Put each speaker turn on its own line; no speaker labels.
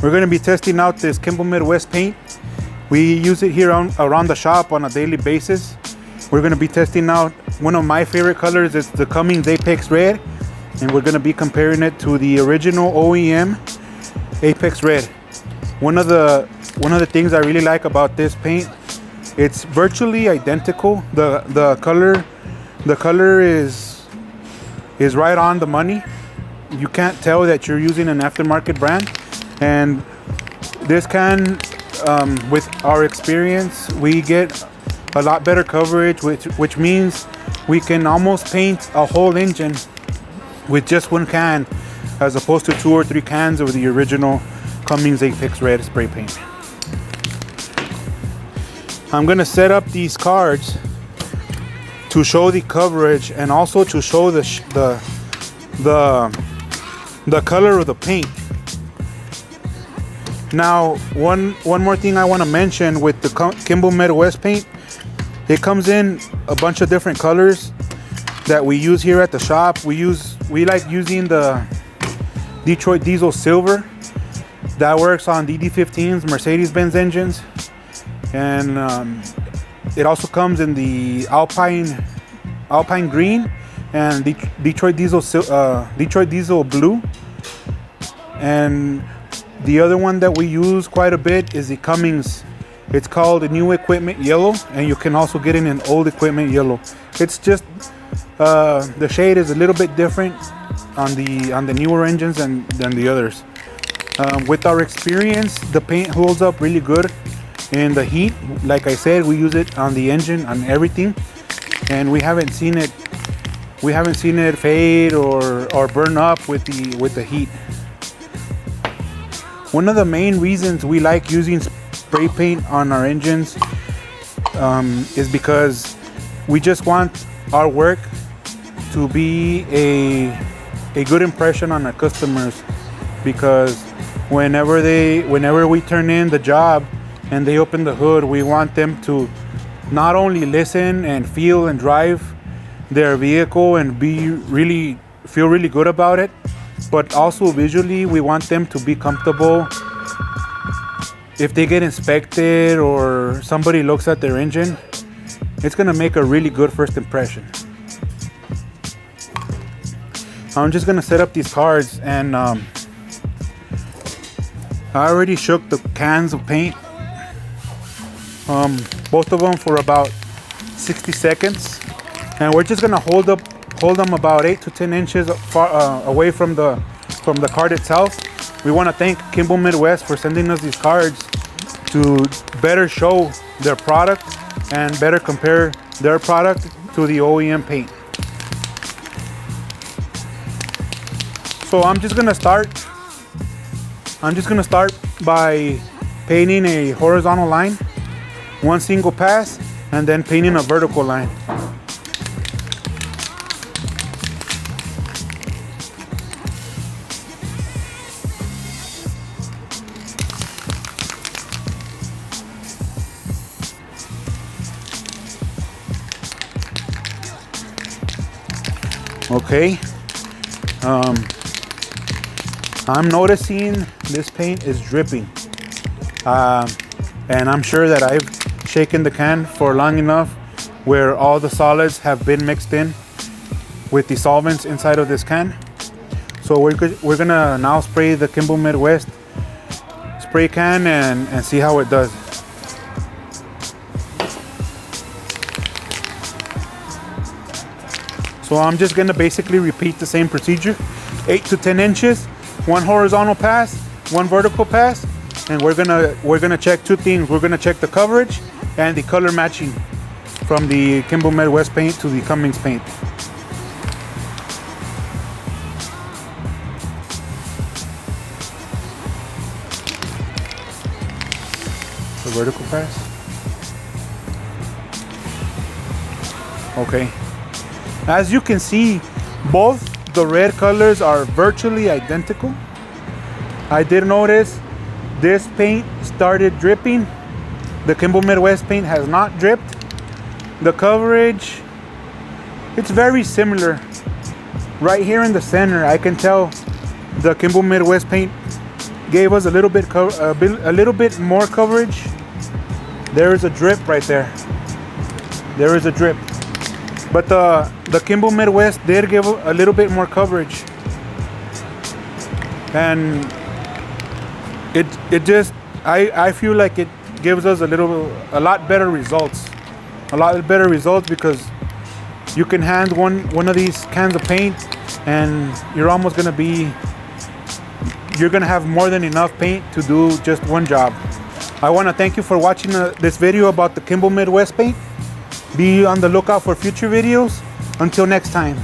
We're going to be testing out this Kimball Midwest paint. We use it here around the shop on a daily basis. We're going to be testing out one of my favorite colors. It's the Cummins Apex Red, and we're going to be comparing it to the original OEM Apex Red. One of the things I really like about this paint, it's virtually identical. The color is right on the money. You can't tell that you're using an aftermarket brand. And this can, with our experience, we get a lot better coverage, which means we can almost paint a whole engine with just one can, as opposed to 2 or 3 cans of the original Cummins Apex Red spray paint. I'm gonna set up these cards to show the coverage and also to show the color of the paint. Now, one more thing I want to mention with the Kimball Midwest paint, it comes in a bunch of different colors that we use here at the shop. We like using the Detroit Diesel Silver. That works on DD15s, Mercedes-Benz engines, and it also comes in the Alpine Green and Detroit Diesel Blue. And the other one that we use quite a bit is the Cummins. It's called the New Equipment Yellow, and you can also get it in Old Equipment Yellow. It's just the shade is a little bit different on the newer engines than the others. With our experience, the paint holds up really good in the heat. Like I said, we use it on the engine, on everything, and we haven't seen it fade or burn up with the heat. One of the main reasons we like using spray paint on our engines is because we just want our work to be a good impression on our customers, because whenever we turn in the job and they open the hood, we want them to not only listen and feel and drive their vehicle and feel really good about it, but also visually we want them to be comfortable. If they get inspected or somebody looks at their engine, it's gonna make a really good first impression. I'm just gonna set up these cards, and I already shook the cans of paint, both of them for about 60 seconds, and we're just gonna hold them about 8 to 10 inches away from the card itself. We want to thank Kimball Midwest for sending us these cards to better show their product and better compare their product to the OEM paint. So I'm just gonna start by painting a horizontal line, one single pass, and then painting a vertical line. Okay, I'm noticing this paint is dripping, and I'm sure that I've shaken the can for long enough where all the solids have been mixed in with the solvents inside of this can. So we're gonna now spray the Kimball Midwest spray can and see how it does. So I'm just gonna basically repeat the same procedure, 8 to 10 inches, one horizontal pass, one vertical pass, and we're gonna check 2 things. We're gonna check the coverage and the color matching from the Kimball Midwest paint to the Cummins paint. The vertical pass. Okay. As you can see, both the red colors are virtually identical. I did notice this paint started dripping. The Kimball Midwest paint has not dripped. The coverage, it's very similar. Right here in the center, I can tell the Kimball Midwest paint gave us a little bit more coverage. There is a drip right there. There is a drip. But the Kimball Midwest did give a little bit more coverage, and it just I feel like it gives us a lot better results. A lot better results because you can hand one of these cans of paint and you're gonna have more than enough paint to do just one job. I want to thank you for watching this video about the Kimball Midwest paint. Be on the lookout for future videos. Until next time.